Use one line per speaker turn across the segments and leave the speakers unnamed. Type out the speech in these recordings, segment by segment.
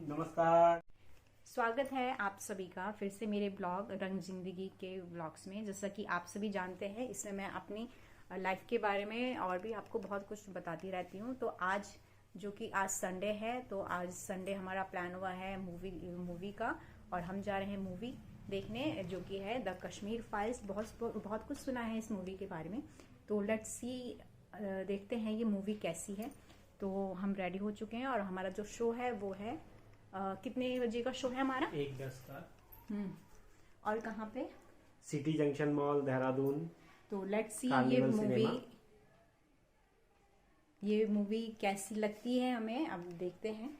नमस्कार।
स्वागत है आप सभी का फिर से मेरे ब्लॉग रंग जिंदगी के ब्लॉग्स में। जैसा कि आप सभी जानते हैं, इसमें मैं अपनी लाइफ के बारे में और भी आपको बहुत कुछ बताती रहती हूँ। तो आज जो कि आज संडे है, तो आज संडे हमारा प्लान हुआ है मूवी का, और हम जा रहे हैं मूवी देखने जो कि है द कश्मीर फाइल्स। बहुत कुछ सुना है इस मूवी के बारे में, तो लेट्स सी, देखते हैं ये मूवी कैसी है। तो हम रेडी हो चुके हैं और हमारा जो शो है वो है कितने बजे का शो है हमारा?
1:10 का।
और कहाँ पे?
City junction mall, Dehradun.
तो लेट्स सी
कार्निवल
ये मूवी कैसी लगती है हमें, अब देखते हैं।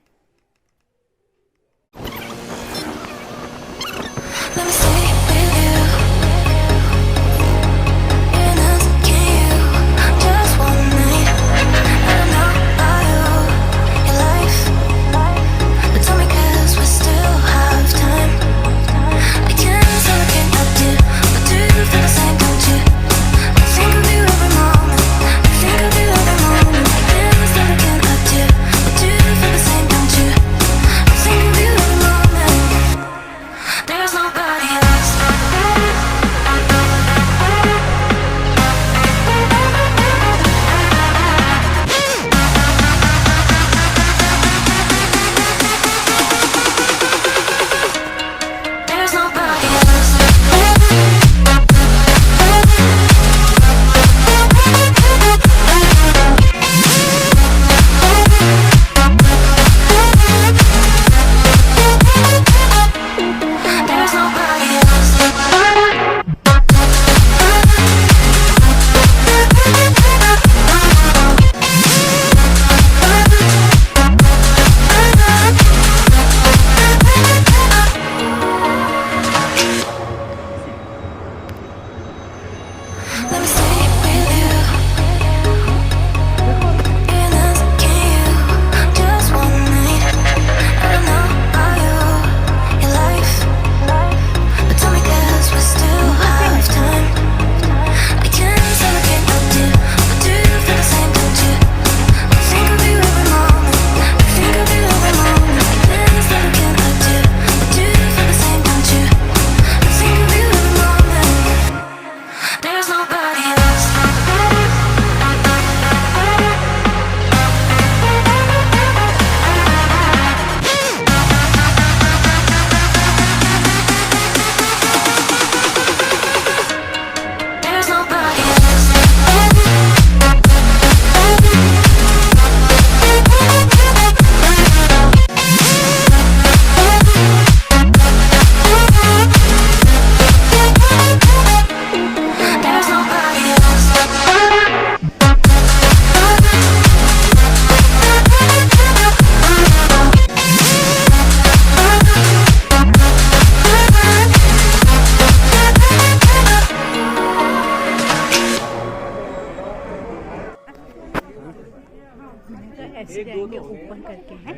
ऐसे जाएंगे ओपन करके हैं।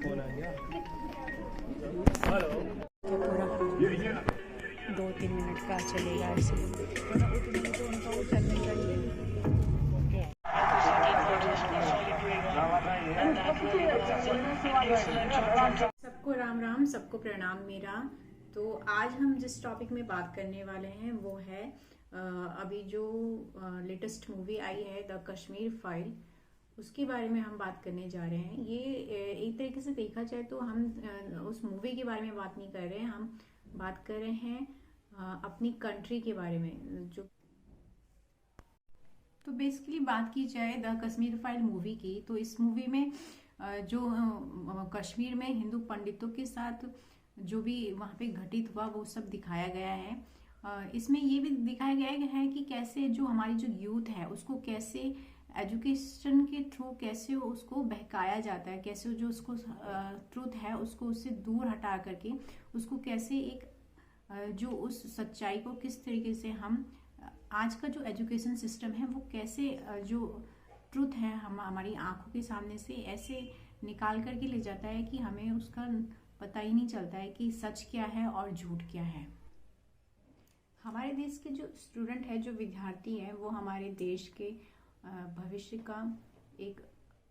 पूरा 2-3 मिनट का चलेगा ऐसे। सबको राम राम, सबको प्रणाम मेरा। तो आज हम जिस टॉपिक में बात करने वाले हैं वो है अभी जो लेटेस्ट मूवी आई है द कश्मीर फाइल, उसके बारे में हम बात करने जा रहे हैं। ये एक तरीके से देखा जाए तो हम उस मूवी के बारे में बात नहीं कर रहे हैं, हम बात कर रहे हैं अपनी कंट्री के बारे में। जो तो बेसिकली बात की जाए द कश्मीर फाइल मूवी की, तो इस मूवी में जो कश्मीर में हिंदू पंडितों के साथ जो भी वहाँ पे घटित हुआ वो सब दिखाया गया है। इसमें ये भी दिखाया गया है कि कैसे जो हमारी जो यूथ है उसको कैसे एजुकेशन के थ्रू कैसे उसको बहकाया जाता है, कैसे जो उसको ट्रूथ है उसको उससे दूर हटा करके उसको कैसे एक जो उस सच्चाई को किस तरीके से हम आज का जो एजुकेशन सिस्टम है वो कैसे जो ट्रूथ है हम हमारी आंखों के सामने से ऐसे निकाल करके ले जाता है कि हमें उसका पता ही नहीं चलता है कि सच क्या है और झूठ क्या है। हमारे देश के जो स्टूडेंट है, जो विद्यार्थी हैं, वो हमारे देश के भविष्य का एक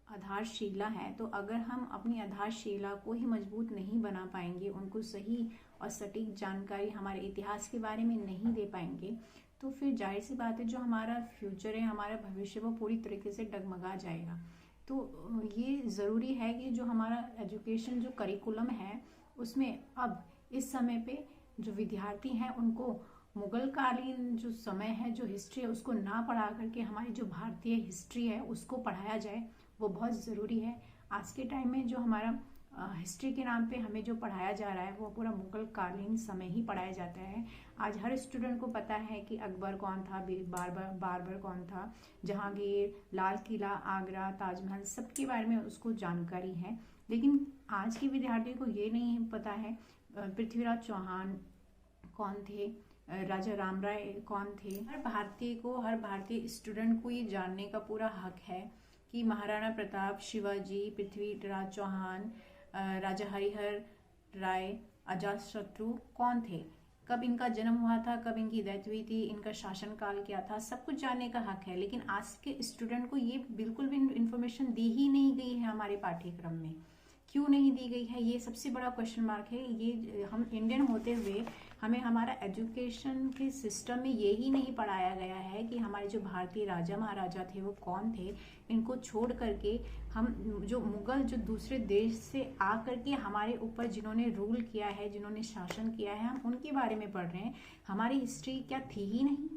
आधारशिला है। तो अगर हम अपनी आधारशिला को ही मजबूत नहीं बना पाएंगे, उनको सही और सटीक जानकारी हमारे इतिहास के बारे में नहीं दे पाएंगे, तो फिर जाहिर सी बात है जो हमारा फ्यूचर है, हमारा भविष्य, वो पूरी तरीके से डगमगा जाएगा। तो ये ज़रूरी है कि जो हमारा एजुकेशन जो करिकुलम है उसमें अब इस समय पे जो विद्यार्थी हैं उनको मुगल कालीन जो समय है, जो हिस्ट्री है, उसको ना पढ़ा करके हमारी जो भारतीय हिस्ट्री है उसको पढ़ाया जाए, वो बहुत ज़रूरी है। आज के टाइम में जो हमारा हिस्ट्री के नाम पे हमें जो पढ़ाया जा रहा है वो पूरा मुगल कालीन समय ही पढ़ाया जाता है। आज हर स्टूडेंट को पता है कि अकबर कौन था, बाबर कौन था, जहांगीर, लाल किला, आगरा, ताजमहल, सबके बारे में उसको जानकारी है। लेकिन आज के विद्यार्थी को ये नहीं पता है पृथ्वीराज चौहान कौन थे, राजा राम राय कौन थे। हर भारतीय स्टूडेंट को ये जानने का पूरा हक है कि महाराणा प्रताप, शिवाजी, पृथ्वीराज चौहान, राजा हरिहर राय, अजातशत्रु कौन थे, कब इनका जन्म हुआ था, कब इनकी डेथ हुई थी, इनका शासन काल क्या था, सब कुछ जानने का हक है। लेकिन आज के स्टूडेंट को ये बिल्कुल भी इंफॉर्मेशन दी ही नहीं गई है हमारे पाठ्यक्रम में। क्यों नहीं दी गई है, ये सबसे बड़ा क्वेश्चन मार्क है। ये हम इंडियन होते हुए हमें हमारा एजुकेशन के सिस्टम में यही नहीं पढ़ाया गया है कि हमारे जो भारतीय राजा महाराजा थे वो कौन थे। इनको छोड़ करके हम जो मुगल जो दूसरे देश से आ करके हमारे ऊपर जिन्होंने रूल किया है, जिन्होंने शासन किया है, हम उनके बारे में पढ़ रहे हैं। हमारी हिस्ट्री क्या थी ही नहीं।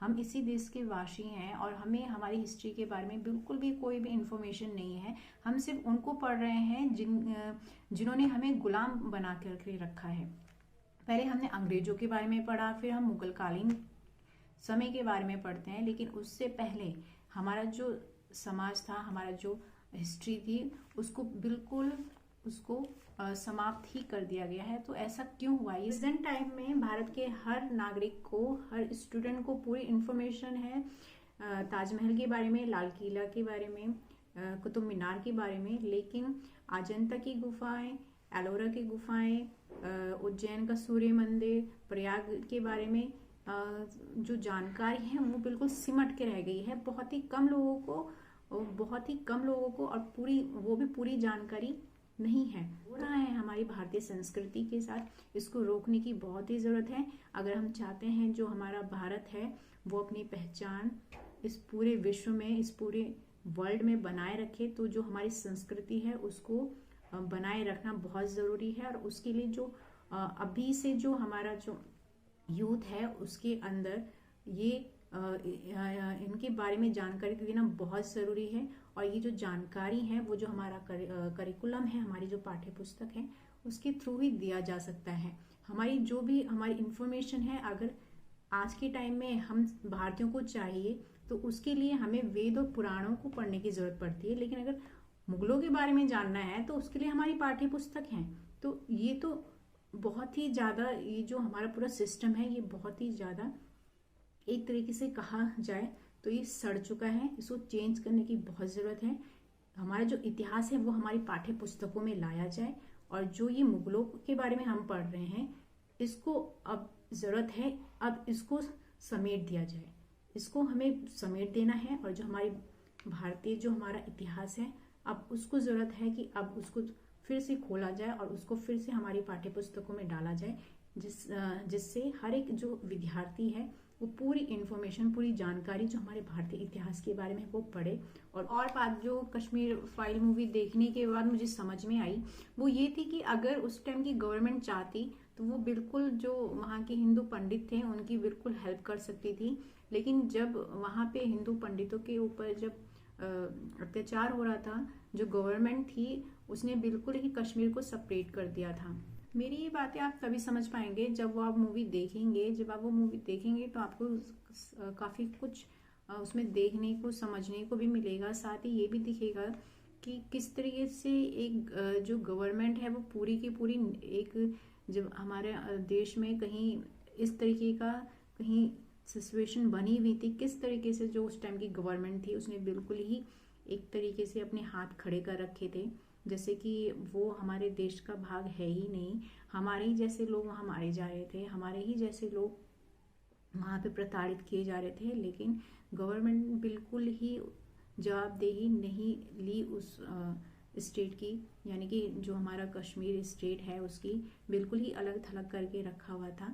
हम इसी देश के वासी हैं और हमें हमारी हिस्ट्री के बारे में बिल्कुल भी कोई भी इंफॉर्मेशन नहीं है। हम सिर्फ उनको पढ़ रहे हैं जिन्होंने हमें गुलाम बना करके रखा है। पहले हमने अंग्रेजों के बारे में पढ़ा, फिर हम मुगल कालीन समय के बारे में पढ़ते हैं। लेकिन उससे पहले हमारा जो समाज था, हमारा जो हिस्ट्री थी, उसको बिल्कुल समाप्त ही कर दिया गया है। तो ऐसा क्यों हुआ? प्रेजेंट टाइम में भारत के हर नागरिक को, हर स्टूडेंट को पूरी इंफॉर्मेशन है ताजमहल के बारे में, लाल किला के बारे में, कुतुब मीनार के बारे में। लेकिन अजंता की गुफाएं, एलोरा की गुफाएं, उज्जैन का सूर्य मंदिर, प्रयाग के बारे में जो जानकारी है वो बिल्कुल सिमट के रह गई है। बहुत ही कम लोगों को और वो भी पूरी जानकारी नहीं है। हो रहा है हमारी भारतीय संस्कृति के साथ, इसको रोकने की बहुत ही जरूरत है। अगर हम चाहते हैं जो हमारा भारत है वो अपनी पहचान इस पूरे विश्व में, इस पूरे वर्ल्ड में बनाए रखे, तो जो हमारी संस्कृति है उसको बनाए रखना बहुत ज़रूरी है। और उसके लिए जो अभी से जो हमारा जो यूथ है उसके अंदर ये इनके बारे में जानकारी देना बहुत ज़रूरी है। और ये जो जानकारी है वो जो हमारा करिकुलम है, हमारी जो पाठ्य पुस्तक है, उसके थ्रू ही दिया जा सकता है। हमारी जो भी हमारी इंफॉर्मेशन है, अगर आज के टाइम में हम भारतीयों को चाहिए तो उसके लिए हमें वेद और पुराणों को पढ़ने की ज़रूरत पड़ती है। लेकिन अगर मुगलों के बारे में जानना है तो उसके लिए हमारी पाठ्य पुस्तक हैं। तो ये तो बहुत ही ज़्यादा, ये जो हमारा पूरा सिस्टम है ये बहुत ही ज़्यादा, एक तरीके से कहा जाए तो ये सड़ चुका है। इसको चेंज करने की बहुत ज़रूरत है। हमारा जो इतिहास है वो हमारी पाठ्य पुस्तकों में लाया जाए। और जो ये मुगलों के बारे में हम पढ़ रहे हैं, इसको अब ज़रूरत है, अब इसको समेट दिया जाए, इसको हमें समेट देना है। और जो हमारी भारतीय जो हमारा इतिहास है, अब उसको ज़रूरत है कि अब उसको फिर से खोला जाए और उसको फिर से हमारी पाठ्य पुस्तकों में डाला जाए, जिससे हर एक जो विद्यार्थी है वो पूरी इन्फॉर्मेशन, पूरी जानकारी जो हमारे भारतीय इतिहास के बारे में वो पढ़े। और बात जो कश्मीर फाइल मूवी देखने के बाद मुझे समझ में आई वो ये थी कि अगर उस टाइम की गवर्नमेंट चाहती तो वो बिल्कुल जो वहाँ के हिंदू पंडित थे उनकी बिल्कुल हेल्प कर सकती थी। लेकिन जब वहाँ पे हिंदू पंडितों के ऊपर जब अत्याचार हो रहा था, जो गवर्नमेंट थी उसने बिल्कुल ही कश्मीर को सेपरेट कर दिया था। मेरी ये बातें आप तभी समझ पाएंगे जब आप मूवी देखेंगे। जब आप वो मूवी देखेंगे तो आपको काफ़ी कुछ उसमें देखने को, समझने को भी मिलेगा। साथ ही ये भी दिखेगा कि किस तरीके से एक जो गवर्नमेंट है वो पूरी की पूरी, एक जब हमारे देश में कहीं इस तरीके का कहीं सिचुएशन बनी हुई थी, किस तरीके से जो उस टाइम की गवर्नमेंट थी उसने बिल्कुल ही एक तरीके से अपने हाथ खड़े कर रखे थे, जैसे कि वो हमारे देश का भाग है ही नहीं। हमारे ही जैसे लोग वहाँ मारे जा रहे थे, हमारे ही जैसे लोग वहाँ पे प्रताड़ित किए जा रहे थे। लेकिन गवर्नमेंट बिल्कुल ही जवाबदेही नहीं ली उस स्टेट की, यानी कि जो हमारा कश्मीर स्टेट है उसकी बिल्कुल ही अलग थलग करके रखा हुआ था।